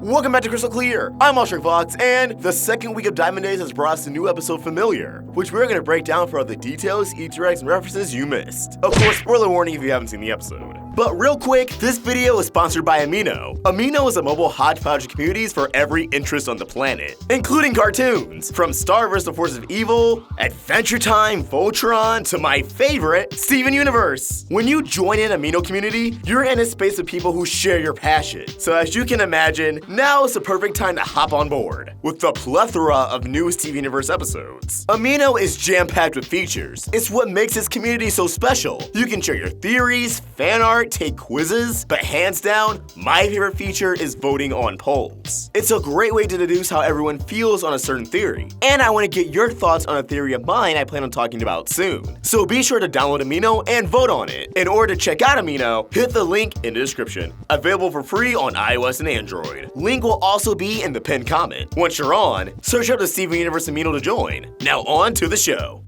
Welcome back to Crystal Clear. I'm AwestruckVox, and the second week of Diamond Days has brought us a new episode, Familiar, which we're going to break down for all the details, Easter eggs, and references you missed. Of course, spoiler warning if you haven't seen the episode. But real quick, this video is sponsored by Amino. Amino is a mobile hodgepodge of communities for every interest on the planet, including cartoons, from Star vs. the Forces of Evil, Adventure Time, Voltron, to my favorite, Steven Universe. When you join an Amino community, you're in a space of people who share your passion. So as you can imagine, now is the perfect time to hop on board with the plethora of new Steven Universe episodes. Amino is jam-packed with features. It's what makes this community so special. You can share your theories, fan art, take quizzes, but hands down, my favorite feature is voting on polls. It's a great way to deduce how everyone feels on a certain theory. And I want to get your thoughts on a theory of mine I plan on talking about soon. So be sure to download Amino and vote on it. In order to check out Amino, hit the link in the description. Available for free on iOS and Android. Link will also be in the pinned comment. Once you're on, search up the Steven Universe Amino to join. Now on to the show.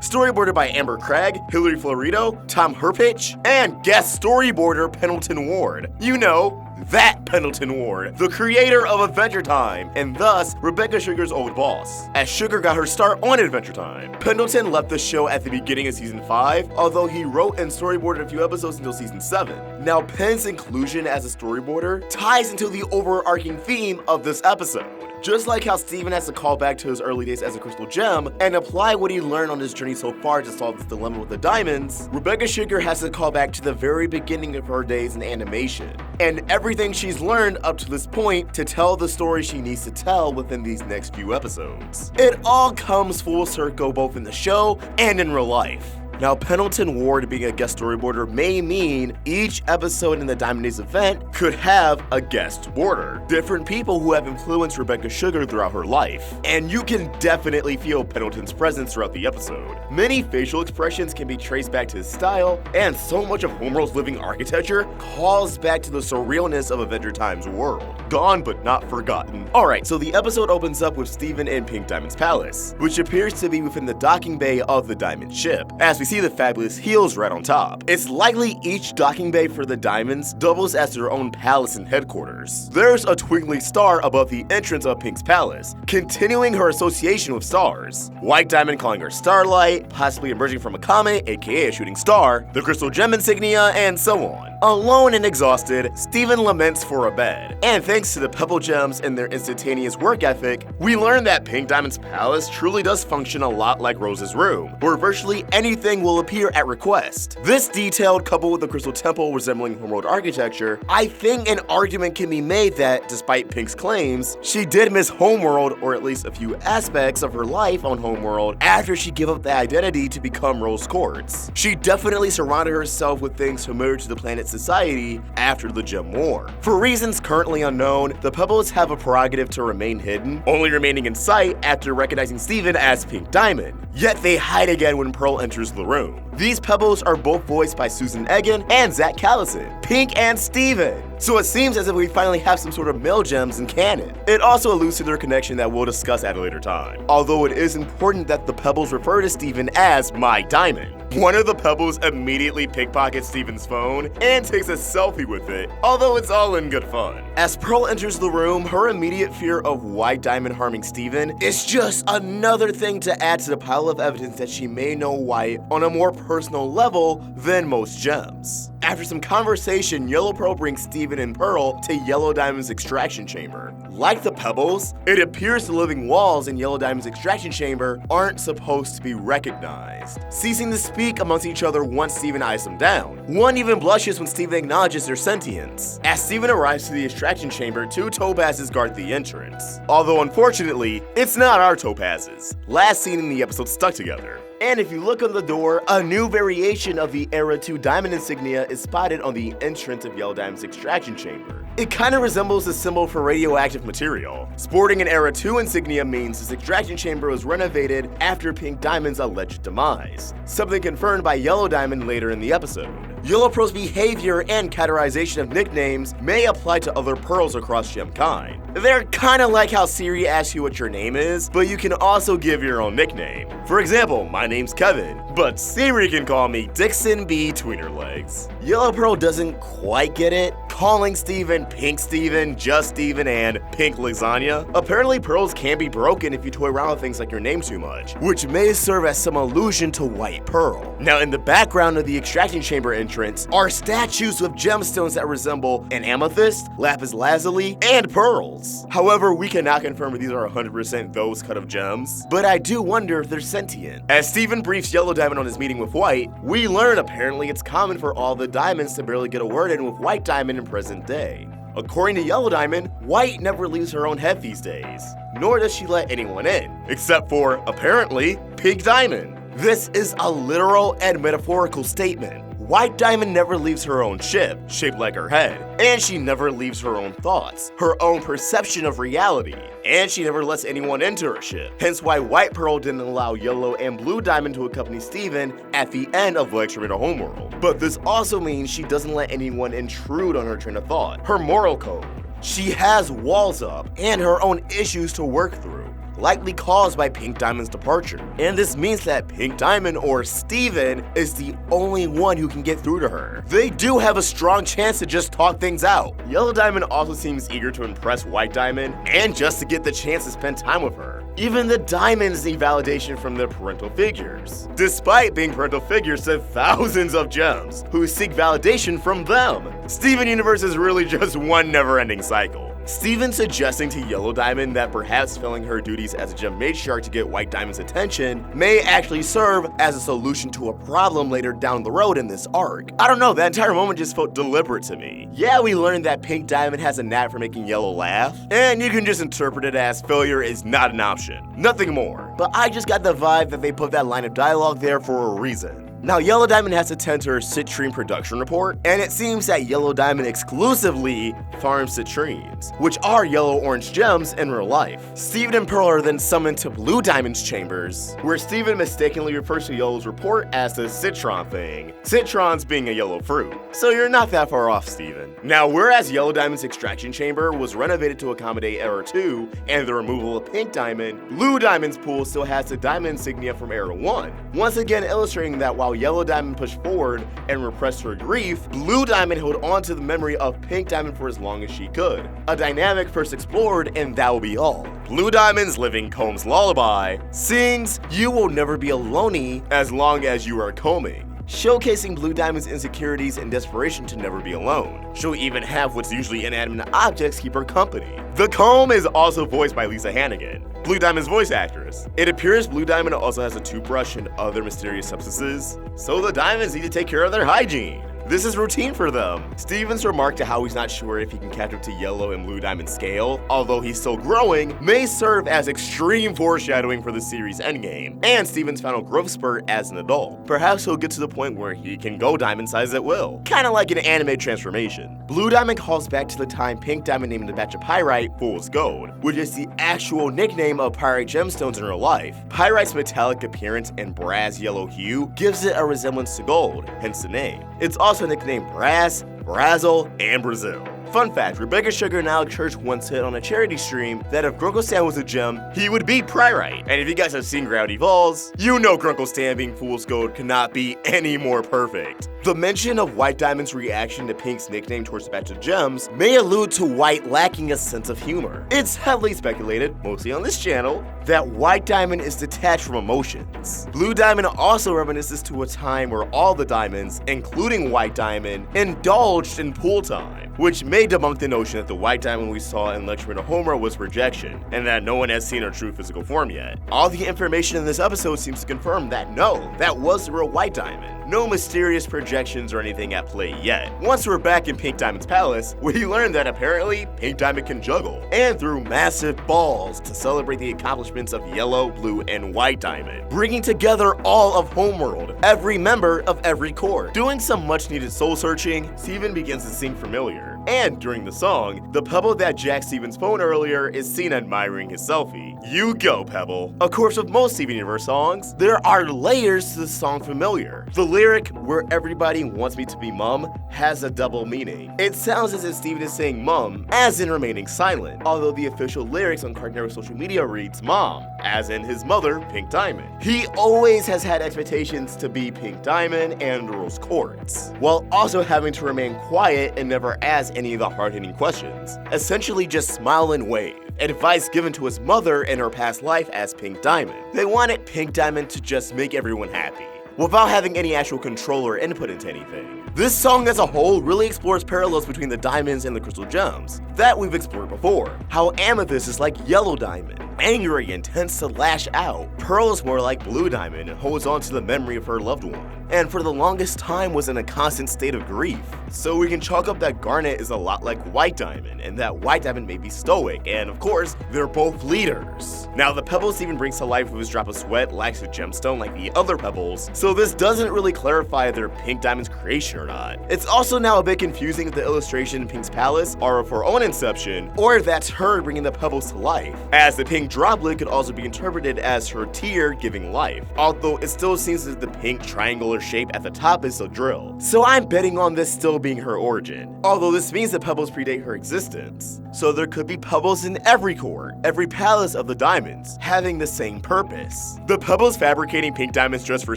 Storyboarded by Amber Craig, HILARY FLORIDO, Tom Herpich, and guest storyboarder Pendleton Ward. You know, that Pendleton Ward, the creator of Adventure Time, and thus Rebecca Sugar's old boss, as Sugar got her start on Adventure Time. Pendleton left the show at the beginning of season 5, although he wrote and storyboarded a few episodes until season 7. Now, Penn's inclusion as a storyboarder ties into the overarching theme of this episode. Just like how Steven has to call back to his early days as a crystal gem and apply what he learned on his journey so far to solve this dilemma with the diamonds, Rebecca Sugar has to call back to the very beginning of her days in animation and everything she's learned up to this point to tell the story she needs to tell within these next few episodes. It all comes full circle both in the show and in real life. Now, Pendleton Ward being a guest storyboarder may mean each episode in the Diamond Days event could have a guest boarder. Different people who have influenced Rebecca Sugar throughout her life. And you can definitely feel Pendleton's presence throughout the episode. Many facial expressions can be traced back to his style, and so much of Homeworld's living architecture calls back to the surrealness of Adventure Time's world. Gone but not forgotten. Alright, so the episode opens up with Steven in Pink Diamond's palace, which appears to be within the docking bay of the Diamond ship, as we see the fabulous heels right on top. It's likely each docking bay for the diamonds doubles as their own palace and headquarters. There's a twinkling star above the entrance of Pink's palace, continuing her association with stars. White Diamond calling her Starlight, possibly emerging from a comet, aka a shooting star, the crystal gem insignia, and so on. Alone and exhausted, Steven laments for a bed. And thanks to the pebble gems and their instantaneous work ethic, we learn that Pink Diamond's palace truly does function a lot like Rose's room, where virtually anything will appear at request. This detail, coupled with the crystal temple resembling Homeworld architecture, I think an argument can be made that, despite Pink's claims, she did miss Homeworld, or at least a few aspects of her life on Homeworld, after she gave up the identity to become Rose Quartz. She definitely surrounded herself with things familiar to the planet's society after the Gem War. For reasons currently unknown, the Pebbles have a prerogative to remain hidden, only remaining in sight after recognizing Steven as Pink Diamond. Yet they hide again when Pearl enters the room. These Pebbles are both voiced by Susan Egan and Zach Callison, Pink and Steven. So it seems as if we finally have some sort of male gems in canon. It also alludes to their connection that we'll discuss at a later time. Although it is important that the Pebbles refer to Steven as My Diamond. One of the Pebbles immediately pickpockets Steven's phone and takes a selfie with it, although it's all in good fun. As Pearl enters the room, her immediate fear of White Diamond harming Steven is just another thing to add to the pile of evidence that she may know White on a more personal level than most gems. After some conversation, Yellow Pearl brings Steven and Pearl to Yellow Diamond's extraction chamber. Like the Pebbles, it appears the living walls in Yellow Diamond's extraction chamber aren't supposed to be recognized, ceasing to speak amongst each other once Steven eyes them down. One even blushes when Steven acknowledges their sentience. As Steven arrives to the extraction chamber, 2 topazes guard the entrance. Although unfortunately, it's not our topazes, last seen in the episode stuck together. And if you look on the door, a new variation of the Era 2 diamond insignia is spotted on the entrance of Yellow Diamond's extraction chamber. It kinda resembles the symbol for radioactive material. Sporting an Era 2 insignia means this extraction chamber was renovated after Pink Diamond's alleged demise, something confirmed by Yellow Diamond later in the episode. Yellow Pearl's behavior and categorization of nicknames may apply to other pearls across Gemkind. They're kinda like how Siri asks you what your name is, but you can also give your own nickname. For example, my name's Kevin, but Siri can call me Dixon B. Tweenerlegs. Yellow Pearl doesn't quite get it, calling Steven Pink Steven, Just Steven, and Pink Lasagna. Apparently pearls can be broken if you toy around with things like your name too much, which may serve as some allusion to White Pearl. Now in the background of the extraction chamber entrance are statues with gemstones that resemble an amethyst, lapis lazuli, and pearls. However, we cannot confirm if these are 100% those cut of gems, but I do wonder if they're sentient. As Steven briefs Yellow Diamond on his meeting with White, we learn apparently it's common for all the diamonds to barely get a word in with White Diamond in present day. According to Yellow Diamond, White never leaves her own head these days, nor does she let anyone in, except for, apparently, Pink Diamond. This is a literal and metaphorical statement. White Diamond never leaves her own ship, shaped like her head, and she never leaves her own thoughts, her own perception of reality, and she never lets anyone into her ship. Hence why White Pearl didn't allow Yellow and Blue Diamond to accompany Steven at the end of Lecture in a Homeworld. But this also means she doesn't let anyone intrude on her train of thought, her moral code. She has walls up and her own issues to work through, likely caused by Pink Diamond's departure. And this means that Pink Diamond, or Steven, is the only one who can get through to her. They do have a strong chance to just talk things out. Yellow Diamond also seems eager to impress White Diamond, and just to get the chance to spend time with her. Even the diamonds need validation from their parental figures, despite being parental figures to thousands of gems, who seek validation from them. Steven Universe is really just one never-ending cycle. Steven suggesting to Yellow Diamond that perhaps failing her duties as a gem matriarch to get White Diamond's attention may actually serve as a solution to a problem later down the road in this arc. I don't know, that entire moment just felt deliberate to me. Yeah, we learned that Pink Diamond has a knack for making Yellow laugh, and you can just interpret it as failure is not an option, nothing more. But I just got the vibe that they put that line of dialogue there for a reason. Now, Yellow Diamond has to tend to her citrine production report, and it seems that Yellow Diamond exclusively farms citrines, which are yellow-orange gems in real life. Steven and Pearl are then summoned to Blue Diamond's chambers, where Steven mistakenly refers to Yellow's report as the citron thing, citrons being a yellow fruit. So you're not that far off, Steven. Now, whereas Yellow Diamond's extraction chamber was renovated to accommodate Error 2 and the removal of Pink Diamond, Blue Diamond's pool still has the diamond insignia from Error 1, once again illustrating that while Yellow Diamond pushed forward and repressed her grief, Blue Diamond held on to the memory of Pink Diamond for as long as she could. A dynamic first explored, and that will be all. Blue Diamond's living Combs lullaby sings, "You will never be alone as long as you are combing," showcasing Blue Diamond's insecurities and desperation to never be alone. She'll even have what's usually inanimate objects keep her company. The comb is also voiced by Lisa Hannigan, Blue Diamond's voice actress. It appears Blue Diamond also has a toothbrush and other mysterious substances, so the diamonds need to take care of their hygiene. This is routine for them. Steven's remark to how he's not sure if he can catch up to Yellow and Blue Diamond scale, although he's still growing, may serve as extreme foreshadowing for the series' endgame, and Steven's final growth spurt as an adult. Perhaps he'll get to the point where he can go diamond size at will, kinda like an anime transformation. Blue Diamond calls back to the time Pink Diamond named a batch of pyrite Fool's Gold, which is the actual nickname of pyrite gemstones in real life. Pyrite's metallic appearance and brass yellow hue gives it a resemblance to gold, hence the name. It's also nicknamed Brass, Brazzle, and Brazil. Fun fact, Rebecca Sugar and Alex Church once said on a charity stream that if Grunkle Stan was a gem, he would be Pyrite. And if you guys have seen Gravity Falls, you know Grunkle Stan being Fool's Gold cannot be any more perfect. The mention of White Diamond's reaction to Pink's nickname towards the batch of gems may allude to White lacking a sense of humor. It's heavily speculated, mostly on this channel, that White Diamond is detached from emotions. Blue Diamond also reminisces to a time where all the diamonds, including White Diamond, indulged in pool time, which may debunk the notion that the White Diamond we saw in Lecture in a Homer was projection, and that no one has seen her true physical form yet. All the information in this episode seems to confirm that no, that was the real White Diamond. No mysterious projections or anything at play yet. Once we're back in Pink Diamond's palace, we learn that apparently Pink Diamond can juggle, and threw massive balls to celebrate the accomplishments of Yellow, Blue, and White Diamond, bringing together all of Homeworld, every member of every court. Doing some much needed soul searching, Steven begins to sing Familiar, and during the song, the Pebble that jacked Steven's phone earlier is seen admiring his selfie. You go, Pebble. Of course, with most Steven Universe songs, there are layers to the song Familiar. The lyric, "Where everybody wants me to be mum," has a double meaning. It sounds as if Steven is saying mum, as in remaining silent, although the official lyrics on Cartoon Network social media reads mom, as in his mother, Pink Diamond. He always has had expectations to be Pink Diamond and Rose Quartz, while also having to remain quiet and never ask any of the hard-hitting questions. Essentially just smile and wave. Advice given to his mother in her past life as Pink Diamond. They wanted Pink Diamond to just make everyone happy, without having any actual control or input into anything. This song as a whole really explores parallels between the diamonds and the crystal gems that we've explored before. How Amethyst is like Yellow Diamond, angry and tends to lash out. Pearl is more like Blue Diamond and holds on to the memory of her loved one, and for the longest time was in a constant state of grief. So we can chalk up that Garnet is a lot like White Diamond, and that White Diamond may be stoic, and of course, they're both leaders. Now the pebbles Steven brings to life with his drop of sweat lacks a gemstone like the other pebbles, so this doesn't really clarify if they're Pink Diamond's creation or not. It's also now a bit confusing if the illustration in Pink's palace are of her own inception, or if that's her bringing the pebbles to life, as the pink droplet could also be interpreted as her tear giving life, although it still seems as if the pink triangular shape at the top is a drill. So I'm betting on this still being her origin, although this means that pebbles predate her existence. So there could be pebbles in every court, every palace of the diamonds, having the same purpose. The pebbles fabricating Pink Diamond's dress for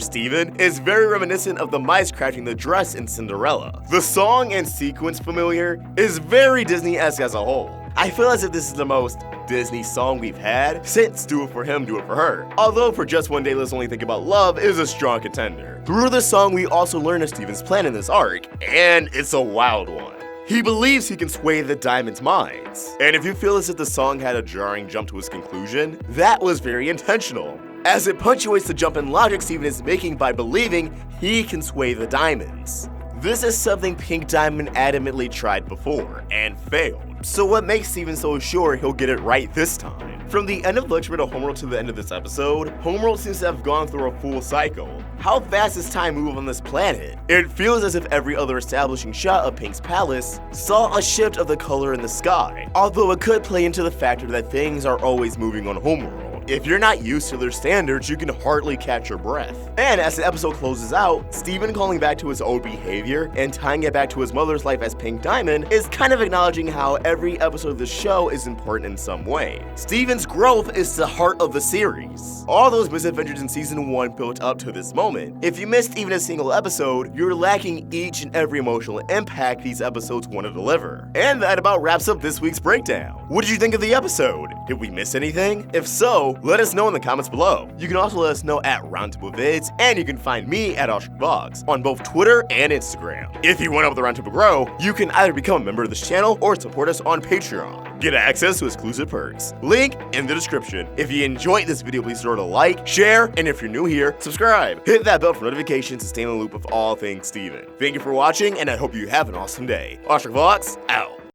Steven is very reminiscent of the mice crafting the dress in Cinderella. The song and sequence familiar is very Disney-esque as a whole. I feel as if this is the most Disney song we've had since Do It For Him, Do It For Her, although For Just One Day Let's Only Think About Love is a strong contender. Through the song we also learn of Steven's plan in this arc, and it's a wild one. He believes he can sway the diamond's minds, and if you feel as if the song had a jarring jump to its conclusion, that was very intentional, as it punctuates the jump in logic Steven is making by believing he can sway the diamonds. This is something Pink Diamond adamantly tried before, and failed. So what makes Steven so sure he'll get it right this time? From the end of Lecture to Homeworld to the end of this episode, Homeworld seems to have gone through a full cycle. How fast does time move on this planet? It feels as if every other establishing shot of Pink's palace saw a shift of the color in the sky, although it could play into the factor that things are always moving on Homeworld. If you're not used to their standards, you can hardly catch your breath. And as the episode closes out, Steven calling back to his old behavior and tying it back to his mother's life as Pink Diamond is kind of acknowledging how every episode of the show is important in some way. Steven's growth is the heart of the series. All those misadventures in season 1 built up to this moment. If you missed even a single episode, you're lacking each and every emotional impact these episodes want to deliver. And that about wraps up this week's breakdown. What did you think of the episode? Did we miss anything? If so, let us know in the comments below. You can also let us know at Roundtable Vids, and you can find me at AwestruckVox on both Twitter and Instagram. If you want to help the Roundtable grow, you can either become a member of this channel or support us on Patreon. Get access to exclusive perks. Link in the description. If you enjoyed this video, please throw it a like, share, and if you're new here, subscribe. Hit that bell for notifications to stay in the loop of all things Steven. Thank you for watching, and I hope you have an awesome day. AwestruckVox, out.